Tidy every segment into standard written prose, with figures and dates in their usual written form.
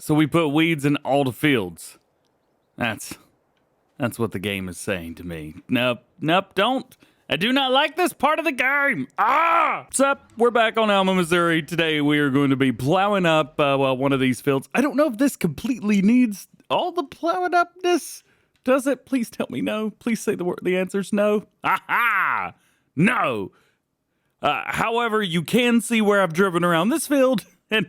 So we put weeds in all the fields. That's what the game is saying to me. Nope, don't. I do not like this part of the game. What's up? We're back on Alma, Missouri. Today we are going to be plowing up, one of these fields. I don't know if this completely needs all the plowing upness. Does it? Please tell me no. Please say the answer's no. Aha! No. However, you can see where I've driven around this field, and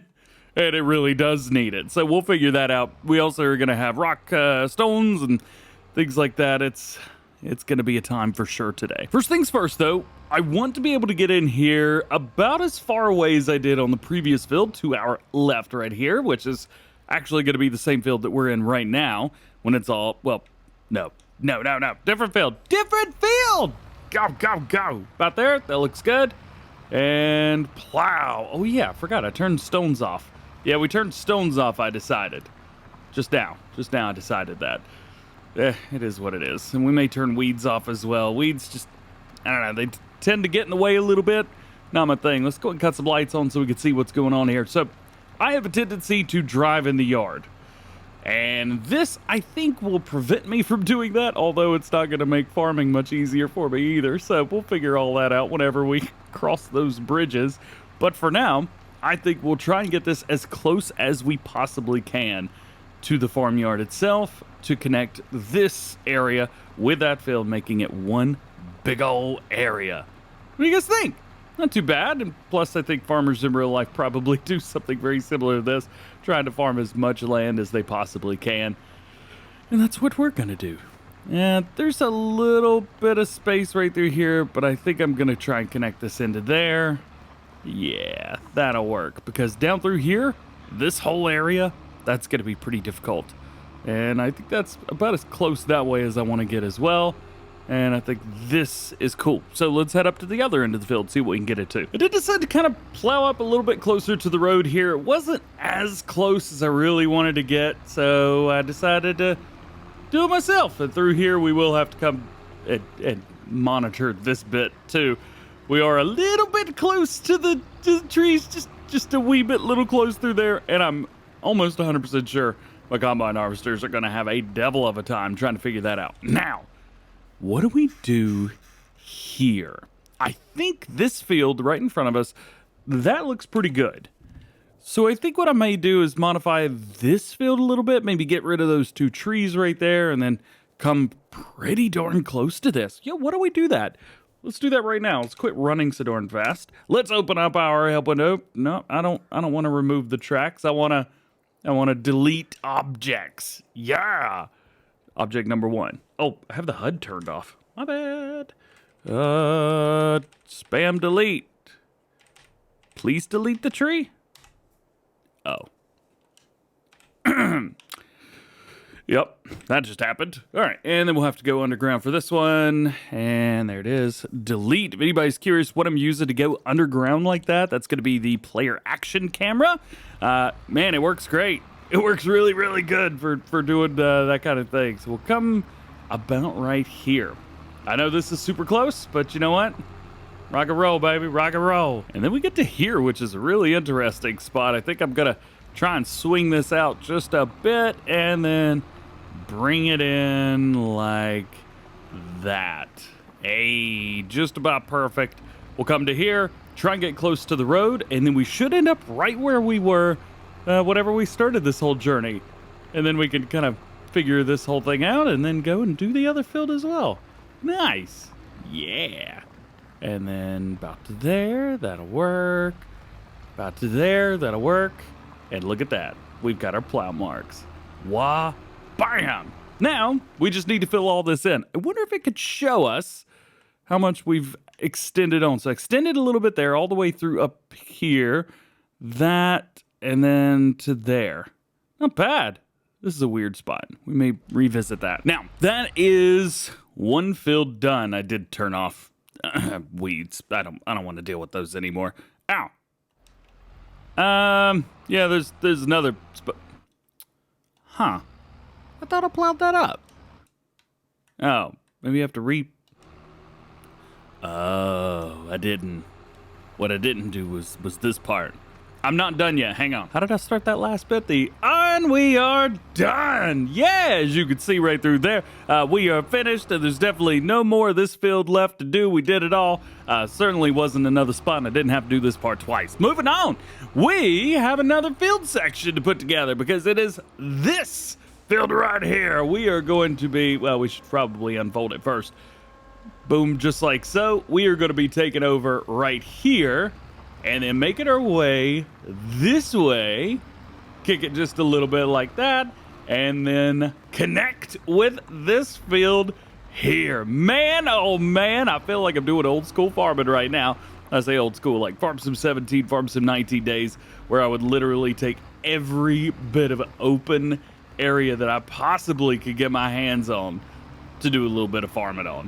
it really does need it. So we'll figure that out. We also are going to have rock stones and things like that. It's going to be a time for sure today. First things first, though, I want to be able to get in here about as far away as I did on the previous field to our left right here, which is actually going to be the same field that we're in right now when it's all, well, no. Different field. Go. About there. That looks good. And plow. Oh, yeah, I forgot. I turned stones off. Yeah, we turned stones off, I decided. Just now I decided that. It is what it is. And we may turn weeds off as well. Weeds just, I don't know, they tend to get in the way a little bit. Not my thing. Let's go and cut some lights on so we can see what's going on here. So, I have a tendency to drive in the yard. And this, I think, will prevent me from doing that, although it's not going to make farming much easier for me either. So we'll figure all that out whenever we cross those bridges. But for now, I think we'll try and get this as close as we possibly can to the farmyard itself to connect this area with that field, making it one big old area. What do you guys think? Not too bad, and plus I think farmers in real life probably do something very similar to this, trying to farm as much land as they possibly can. And that's what we're gonna do. And there's a little bit of space right through here, but I think I'm gonna try and connect this into there. Yeah, that'll work, because down through here, this whole area, that's gonna be pretty difficult. And I think that's about as close that way as I want to get as well. And I think this is cool. So let's head up to the other end of the field, see what we can get it to. I did decide to kind of plow up a little bit closer to the road here. It wasn't as close as I really wanted to get, so I decided to do it myself. And through here, we will have to come and monitor this bit too. We are a little bit close to the trees, just a wee bit little close through there. And I'm almost 100% sure my combine harvesters are going to have a devil of a time trying to figure that out. Now, what do we do here? I think this field right in front of us, that looks pretty good. So I think what I may do is modify this field a little bit, maybe get rid of those two trees right there, and then come pretty darn close to this. Yeah, why don't we do that? Let's do that right now. Let's quit running so darn fast. Let's open up our help window. No, I don't want to remove the tracks. I want to delete objects. Yeah. Object number 1. Oh, I have the HUD turned off. My bad. Spam delete. Please delete the tree. Oh. Yep, that just happened. All right, and then we'll have to go underground for this one. And there it is. Delete. If anybody's curious what I'm using to go underground like that, that's going to be the player action camera. Man, it works great. It works really, really good for doing that kind of thing. So we'll come about right here. I know this is super close, but you know what? Rock and roll, baby, rock and roll. And then we get to here, which is a really interesting spot. I think I'm going to try and swing this out just a bit and then bring it in like that. Hey, just about perfect. We'll come to here, try and get close to the road, and then we should end up right where we were whenever we started this whole journey. And then we can kind of figure this whole thing out and then go and do the other field as well. Nice. Yeah. And then about to there, that'll work. About to there, that'll work. And look at that. We've got our plow marks. Wah, bam. Now, we just need to fill all this in. I wonder if it could show us how much we've extended on. So I extended a little bit there, all the way through up here. That, and then to there. Not bad. This is a weird spot. We may revisit that. Now, that is one field done. I did turn off weeds. I don't want to deal with those anymore. Ow. Yeah, there's another spot. Huh. I thought I plowed that up. Oh, maybe you have to Oh, I didn't. What I didn't do was this part. I'm not done yet. Hang on. How did I start that last bit? done. We are done. Yeah, as you can see right through there, we are finished. There's definitely no more of this field left to do. We did it all. Certainly wasn't another spot, and I didn't have to do this part twice. Moving on, we have another field section to put together because it is this field right here. We are going to be, well, we should probably unfold it first. Boom, just like so. We are going to be taking over right here and then making our way this way. Kick it just a little bit like that, and then connect with this field here. Man, oh man, I feel like I'm doing old school farming right now. I say old school, like Farm Sim 17, Farm Sim 19 days, where I would literally take every bit of open area that I possibly could get my hands on to do a little bit of farming on.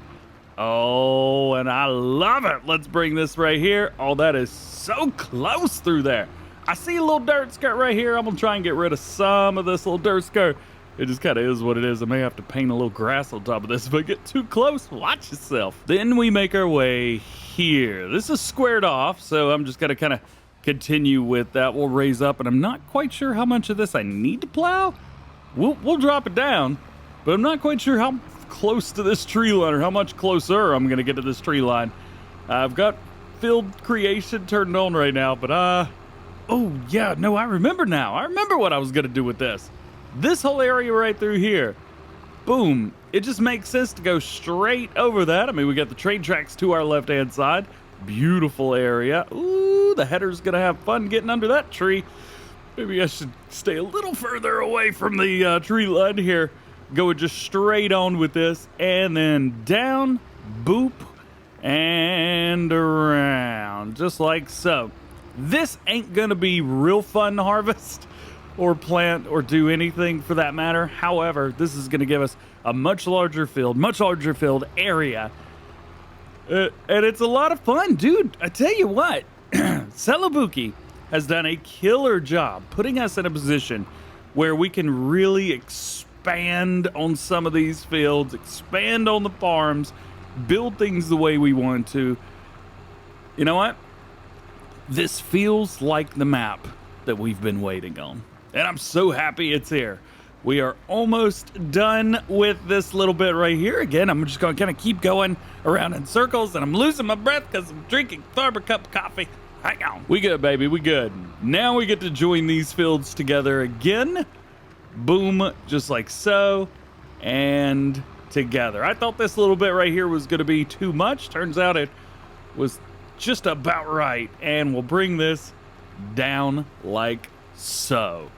Oh, and I love it. Let's bring this right here. Oh, that is so close through there. I see a little dirt skirt right here. I'm going to try and get rid of some of this little dirt skirt. It just kind of is what it is. I may have to paint a little grass on top of this if I get too close. Watch yourself. Then we make our way here. This is squared off, so I'm just going to kind of continue with that. We'll raise up, and I'm not quite sure how much of this I need to plow. We'll drop it down, but I'm not quite sure how close to this tree line or how much closer I'm going to get to this tree line. I've got field creation turned on right now, but oh, yeah, no, I remember now. I remember what I was going to do with this. This whole area right through here. Boom. It just makes sense to go straight over that. I mean, we got the train tracks to our left-hand side. Beautiful area. Ooh, the header's going to have fun getting under that tree. Maybe I should stay a little further away from the tree line here. Go just straight on with this. And then down, boop, and around. Just like so. This ain't gonna be real fun to harvest or plant or do anything for that matter. However, this is gonna give us a much larger field area. And it's a lot of fun, dude. I tell you what, Celobuki has done a killer job putting us in a position where we can really expand on some of these fields, expand on the farms, build things the way we want to. You know what? This feels like the map that we've been waiting on. And I'm so happy it's here. We are almost done with this little bit right here. Again, I'm just going to kind of keep going around in circles, and I'm losing my breath because I'm drinking Starbucks cup of coffee. Hang on. We good, baby. We good. Now we get to join these fields together again. Boom, just like so. And together. I thought this little bit right here was going to be too much. Turns out it was just about right, and we'll bring this down like so.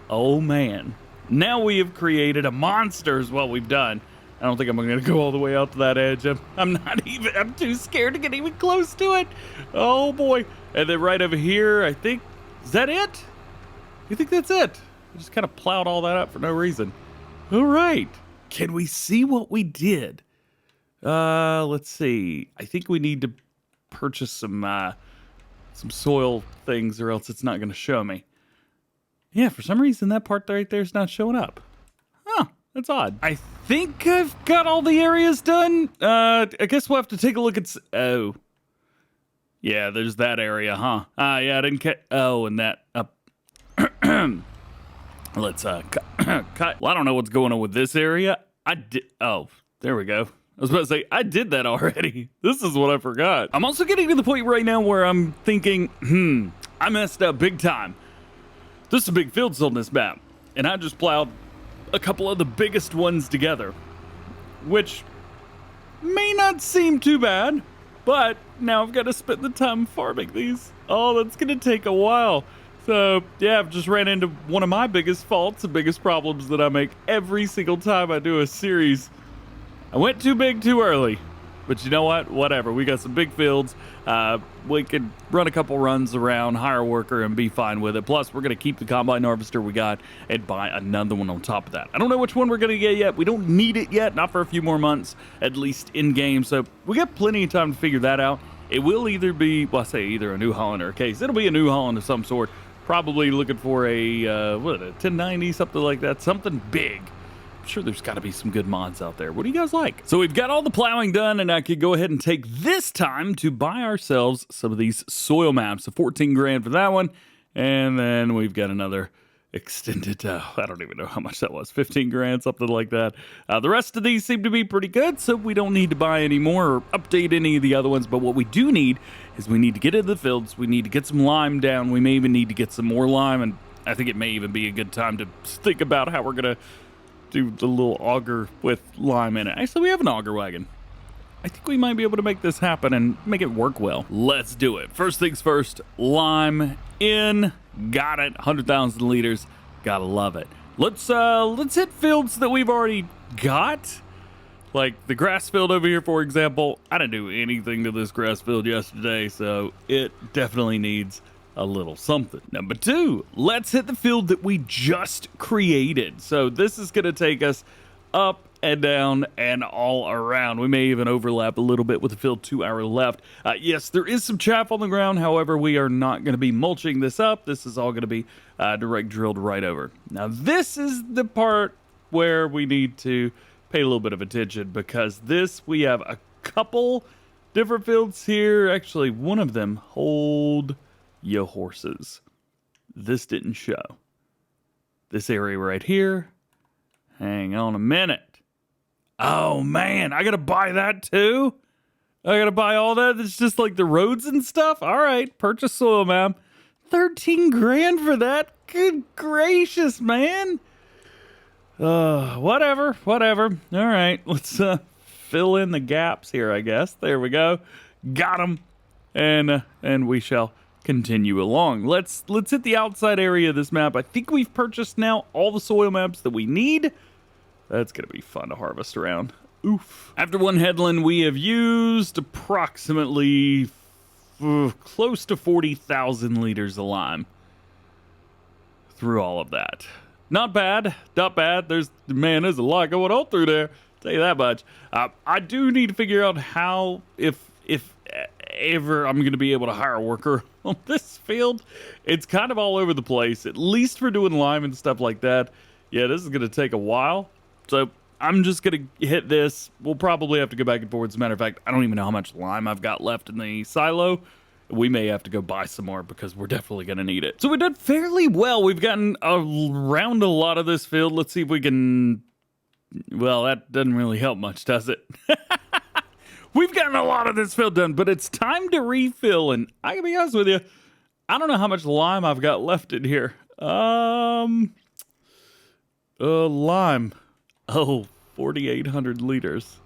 Oh man, now we have created a monster is what we've done. I don't think I'm gonna go all the way out to that edge. I'm too scared to get even close to it. Oh boy. And then right over here, I think, is that it? You think that's it? I just kind of plowed all that up for no reason. All right, can we see what we did? Let's see. I think we need to purchase some soil things, or else it's not going to show me. Yeah, for some reason that part right there is not showing up. Huh, that's odd. I think I've got all the areas done. I guess we'll have to take a look at. Oh, yeah, there's that area, huh? Yeah, I didn't cut. Oh, and that up. Let's cut. Well, I don't know what's going on with this area. I did. Oh, there we go. I was about to say, I did that already. This is what I forgot. I'm also getting to the point right now where I'm thinking, I messed up big time. This is a big field on this map, and I just plowed a couple of the biggest ones together, which may not seem too bad, but now I've got to spend the time farming these. Oh, that's going to take a while. So, yeah, I've just ran into one of my biggest faults, the biggest problems that I make every single time I do a series. I went too big too early, but you know what? Whatever. We got some big fields. We could run a couple runs around, hire a worker, and be fine with it. Plus, we're going to keep the combine harvester we got and buy another one on top of that. I don't know which one we're going to get yet. We don't need it yet, not for a few more months, at least in-game. So we got plenty of time to figure that out. It will either be, well, I say either a New Holland or a case. It'll be a New Holland of some sort. Probably looking for a, a 1090, something like that. Something big. Sure, there's got to be some good mods out there. What do you guys like? So we've got all the plowing done, and I could go ahead and take this time to buy ourselves some of these soil maps. So 14 grand for that one, and then we've got another extended, I don't even know how much that was, 15 grand, something like that. The rest of these seem to be pretty good, so we don't need to buy any more or update any of the other ones. But what we do need is we need to get into the fields. We need to get some lime down. We may even need to get some more lime, and I think it may even be a good time to think about how we're going to do the little auger with lime in it. Actually, we have an auger wagon. I think we might be able to make this happen and make it work well. Let's do it. First things first, lime in. Got it. 100,000 liters. Gotta love it. Let's hit fields that we've already got. Like the grass field over here, for example. I didn't do anything to this grass field yesterday, so it definitely needs a little something. Number 2, let's hit the field that we just created. So this is gonna take us up and down and all around. We may even overlap a little bit with the field to our left. Yes, there is some chaff on the ground. However, we are not going to be mulching this up. This is all going to be direct drilled right over. Now, this is the part where we need to pay a little bit of attention, because we have a couple different fields here. Actually, one of them, hold your horses. This didn't show. This area right here. Hang on a minute. Oh, man, I got to buy that too? I got to buy all that? It's just like the roads and stuff? All right, purchase soil map. 13 grand for that? Good gracious, man. Whatever. All right, let's fill in the gaps here, I guess. There we go. Got them. And we shall continue along. Let's hit the outside area of this map. I think we've purchased now all the soil maps that we need. That's going to be fun to harvest around. Oof. After one headland, we have used approximately close to 40,000 liters of lime through all of that. Not bad. There's a lot going on through there. I'll tell you that much. I do need to figure out how, if ever I'm going to be able to hire a worker on this field. It's kind of all over the place, at least for doing lime and stuff like that. Yeah, this is going to take a while. So I'm just going to hit this. We'll probably have to go back and forth. As a matter of fact, I don't even know how much lime I've got left in the silo. We may have to go buy some more because we're definitely going to need it. So we did fairly well. We've gotten around a lot of this field. Let's see if we can... Well, that doesn't really help much, does it? We've gotten a lot of this field done, but it's time to refill. And I can be honest with you, I don't know how much lime I've got left in here. Lime. Oh, 4,800 liters.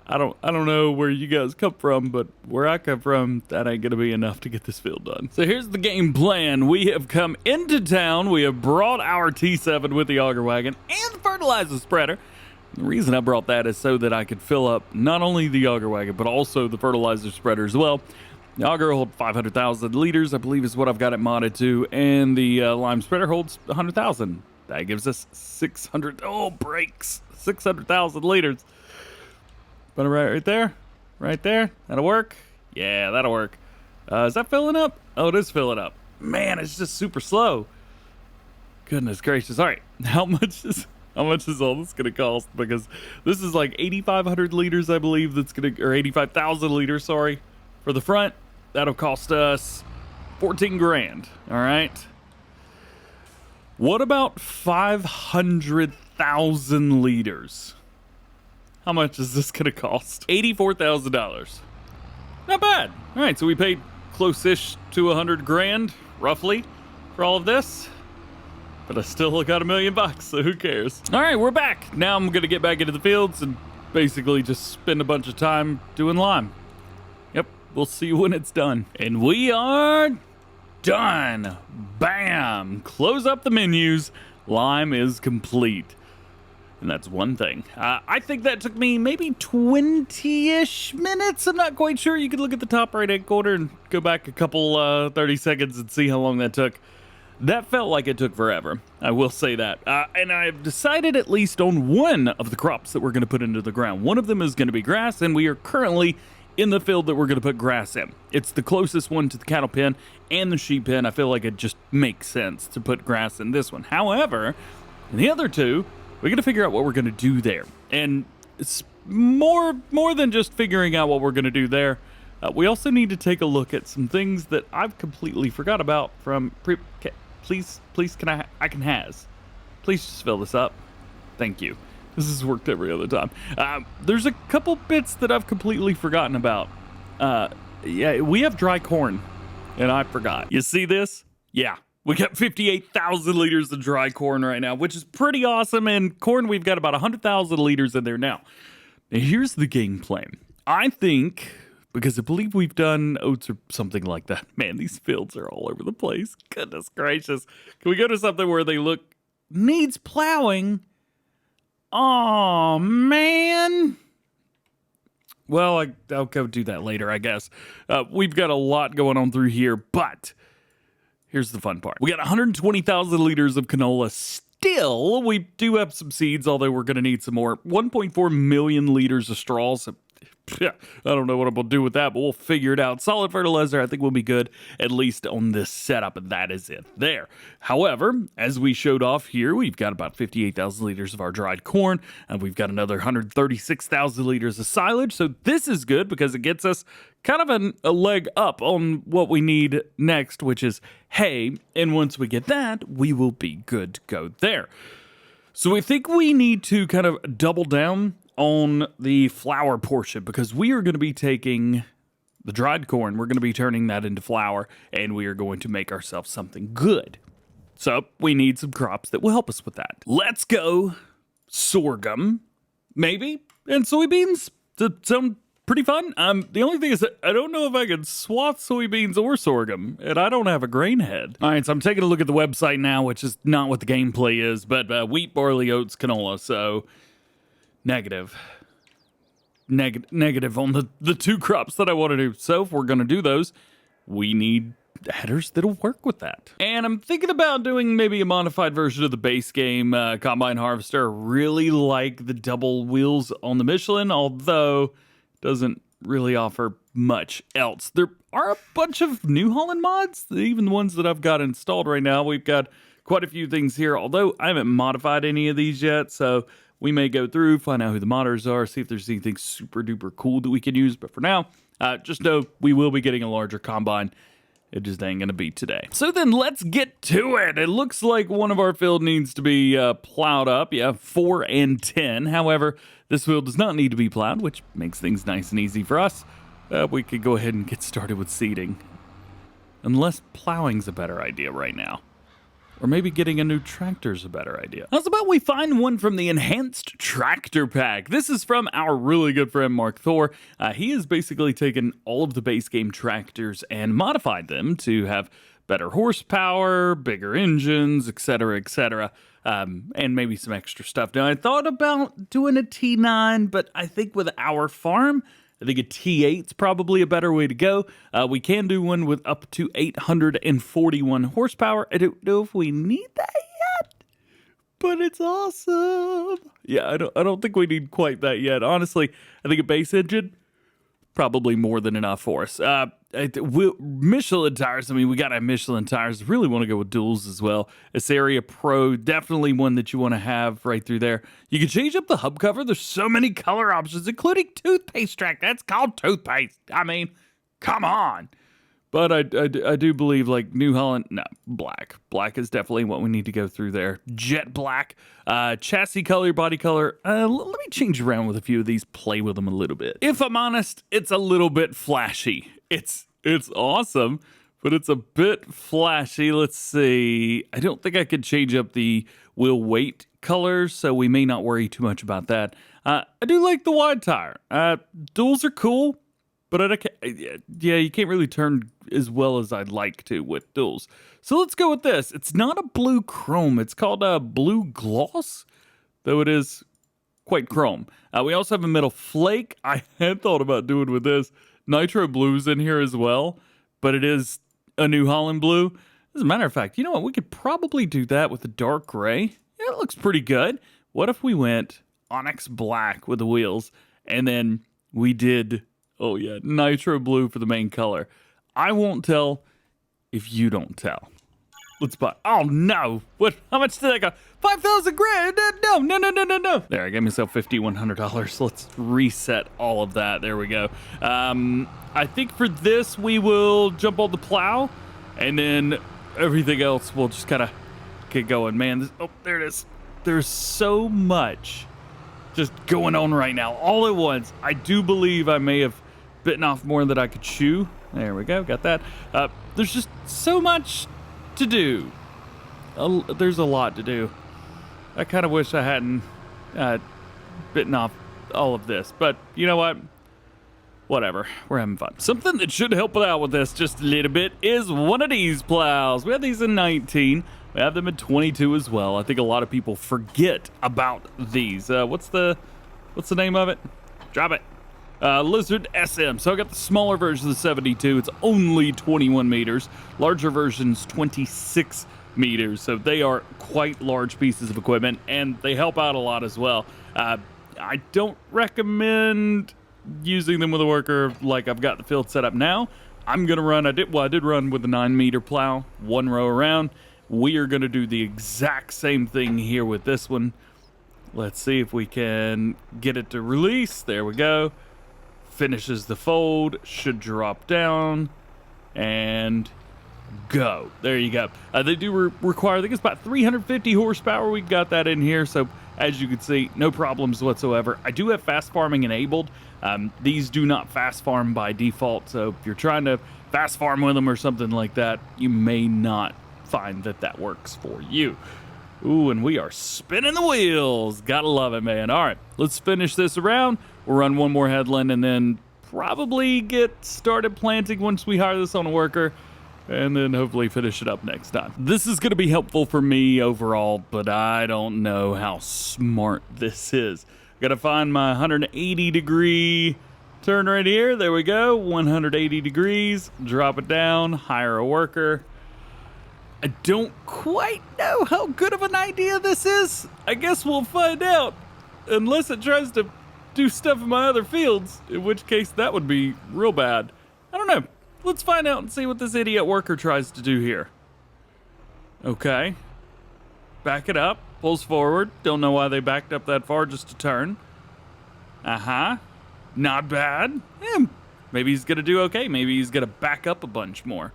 I don't know where you guys come from, but where I come from, that ain't gonna be enough to get this field done. So here's the game plan. We have come into town. We have brought our T7 with the auger wagon and the fertilizer spreader. The reason I brought that is so that I could fill up not only the auger wagon, but also the fertilizer spreader as well. The auger holds 500,000 liters, I believe is what I've got it modded to, and the lime spreader holds 100,000. That gives us 600,000 liters. Put it right there. That'll work. Yeah, that'll work. Is that filling up? Oh, it is filling up. Man, it's just super slow. Goodness gracious. All right, how much is all this gonna cost? Because this is like 8,500 liters, I believe. Or 85,000 liters. Sorry, for the front. That'll cost us 14 grand. All right. What about 500,000 liters? How much is this going to cost? $84,000. Not bad. All right, so we paid close-ish to 100 grand, roughly, for all of this. But I still got $1 million, so who cares? All right, we're back. Now I'm going to get back into the fields and basically just spend a bunch of time doing lime. Yep, we'll see when it's done. And we are done. Bam. Close up the menus. Lime is complete. And that's one thing. I think that took me maybe 20-ish minutes. I'm not quite sure. You could look at the top right-hand corner and go back a couple 30 seconds and see how long that took. That felt like it took forever. I will say that. And I've decided at least on one of the crops that we're going to put into the ground. One of them is going to be grass, and we are currently in the field that we're going to put grass in. It's the closest one to the cattle pen and the sheep pen. I feel like it just makes sense to put grass in this one. However, in the other two, we got to figure out what we're going to do there. And it's more than just figuring out what we're going to do there. We also need to take a look at some things that I've completely forgot about from Please, can I can has. Please just fill this up. Thank you. This has worked every other time. There's a couple bits that I've completely forgotten about. Yeah, we have dry corn, and I forgot. You see this? Yeah, we got 58,000 liters of dry corn right now, which is pretty awesome. And corn, we've got about 100,000 liters in there now. Now, here's the game plan. I think, because I believe we've done oats or something like that. Man, these fields are all over the place. Goodness gracious. Can we go to something where they look needs plowing? Oh, man. Well, I'll go do that later, I guess. We've got a lot going on through here, but here's the fun part. We got 120,000 liters of canola still. We do have some seeds, although we're going to need some more. 1.4 million liters of straw. So, I don't know what I'm going to do with that, but we'll figure it out. Solid fertilizer, I think, will be good, at least on this setup, and that is it there. However, as we showed off here, we've got about 58,000 liters of our dried corn, and we've got another 136,000 liters of silage. So this is good because it gets us kind of a leg up on what we need next, which is hay. And once we get that, we will be good to go there. So I think we need to kind of double down on the flour portion, because we are going to be taking the dried corn, we're going to be turning that into flour, and we are going to make ourselves something good. So we need some crops that will help us with that. Let's go sorghum, maybe, and soybeans. That sound pretty fun. The only thing is that I don't know if I can swath soybeans or sorghum, and I don't have a grain head. All right, so I'm taking a look at the website now, which is not what the gameplay is, but wheat, barley, oats, canola. So negative on the two crops that I want to do. So if we're going to do those, we need headers that'll work with that. And I'm thinking about doing maybe a modified version of the base game Combine Harvester. I really like the double wheels on the Michelin, although it doesn't really offer much else. There are a bunch of New Holland mods, even the ones that I've got installed right now. We've got quite a few things here, although I haven't modified any of these yet, so we may go through, find out who the modders are, see if there's anything super duper cool that we can use. But for now, just know we will be getting a larger combine. It just ain't gonna be today. So then let's get to it. It looks like one of our field needs to be plowed up. Yeah, 4 and 10. However, this field does not need to be plowed, which makes things nice and easy for us. We could go ahead and get started with seeding. Unless plowing's a better idea right now. Or maybe getting a new tractor's a better idea. How's about we find one from the Enhanced Tractor Pack? This is from our really good friend, Mark Thor. He has basically taken all of the base game tractors and modified them to have better horsepower, bigger engines, etc., etc., and maybe some extra stuff. Now, I thought about doing a T9, but I think with our farm, I think a T8 is probably a better way to go. We can do one with up to 841 horsepower. I don't know if we need that yet, but it's awesome. Yeah, I don't think we need quite that yet. Honestly, I think a base engine, probably more than enough for us. Michelin tires, I mean, we got to have Michelin tires. Really want to go with duals as well. Asaria Pro, definitely one that you want to have right through there. You can change up the hub cover. There's so many color options, including toothpaste track. That's called toothpaste. I mean, come on. But I do believe, like, New Holland, no, black. Black is definitely what we need to go through there. Jet black, chassis color, body color. Let me change around with a few of these, play with them a little bit. If I'm honest, it's a little bit flashy. It's awesome, but it's a bit flashy. Let's see. I don't think I could change up the wheel weight colors, so we may not worry too much about that. I do like the wide tire. Duals are cool. But yeah, you can't really turn as well as I'd like to with duals. So let's go with this. It's not a blue chrome. It's called a blue gloss, though it is quite chrome. We also have a metal flake. I had thought about doing with this. Nitro blue's in here as well, but it is a New Holland blue. As a matter of fact, you know what? We could probably do that with a dark gray. Yeah, it looks pretty good. What if we went onyx black with the wheels, and then we did... oh, yeah, nitro blue for the main color. I won't tell if you don't tell. Let's buy. Oh, no. What? How much did I go? 5,000 grand? No. There, I gave myself $5,100. Let's reset all of that. There we go. I think for this, we will jump on the plow. And then everything else will just kind of get going. Man, oh, there it is. There's so much just going on right now, all at once. I do believe I may have bitten off more than I could chew. There we go, got that. There's just so much to do. There's a lot to do. I kind of wish I hadn't bitten off all of this, but you know what? Whatever, we're having fun. Something that should help out with this just a little bit is one of these plows. We have these in 19. We have them in 22 as well. I think a lot of people forget about these. What's the name of it? Drop it. Lizard SM. So I got the smaller version of the 72. It's only 21 meters. Larger version's 26 meters. So they are quite large pieces of equipment, and they help out a lot as well. I don't recommend using them with a worker like I've got the field set up now. I'm gonna run, I did run with a 9-meter plow, 1 row around. We are gonna do the exact same thing here with this one. Let's see if we can get it to release. There we go. Finishes the fold, should drop down, and go. There you go. They do require, I think it's about 350 horsepower. We've got that in here, so as you can see, no problems whatsoever. I do have fast farming enabled. These do not fast farm by default, so if you're trying to fast farm with them or something like that, you may not find that works for you. Ooh, and we are spinning the wheels. Gotta love it, man. All right, let's finish this around. We'll run one more headland and then probably get started planting once we hire this on a worker, and then hopefully finish it up next time. This is gonna be helpful for me overall, but I don't know how smart this is. Gotta find my 180-degree turn right here. There we go, 180 degrees. Drop it down, hire a worker. I don't quite know how good of an idea this is. I guess we'll find out. Unless it tries to do stuff in my other fields, in which case that would be real bad. I don't know. Let's find out and see what this idiot worker tries to do here. Okay. Back it up. Pulls forward. Don't know why they backed up that far just to turn. Uh-huh. Not bad. Yeah. Maybe he's gonna do okay. Maybe he's gonna back up a bunch more.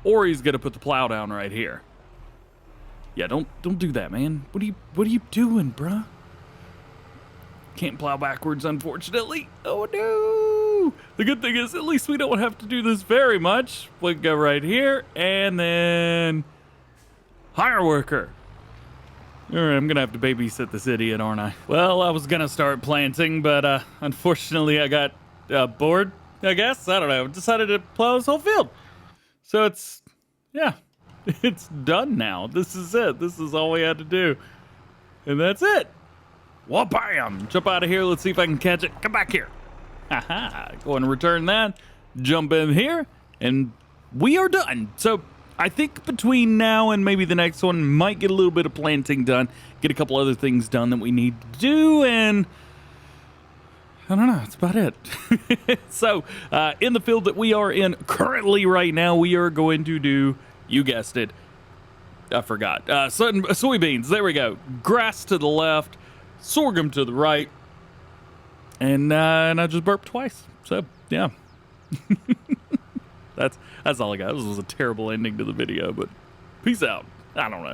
Or he's gonna put the plow down right here. Yeah, don't do that, man. What are you doing, bruh? Can't plow backwards, unfortunately. Oh no! The good thing is, at least we don't have to do this very much. We can go right here, and then hire worker. All right, I'm gonna have to babysit this idiot, aren't I? Well, I was gonna start planting, but unfortunately I got bored, I guess. I don't know. Decided to plow this whole field. So it's, yeah, it's done now. This is it. This is all we had to do. And that's it. Well, bam! Jump out of here. Let's see if I can catch it. Come back here. Haha. Go and return that. Jump in here. And we are done. So I think between now and maybe the next one, might get a little bit of planting done. Get a couple other things done that we need to do. And I don't know. That's about it. So in the field that we are in currently right now, we are going to do, you guessed it, I forgot. Soybeans. There we go. Grass to the left. Sorghum to the right, and I just burped twice. So yeah, that's all I got. This was a terrible ending to the video, but peace out. I don't know.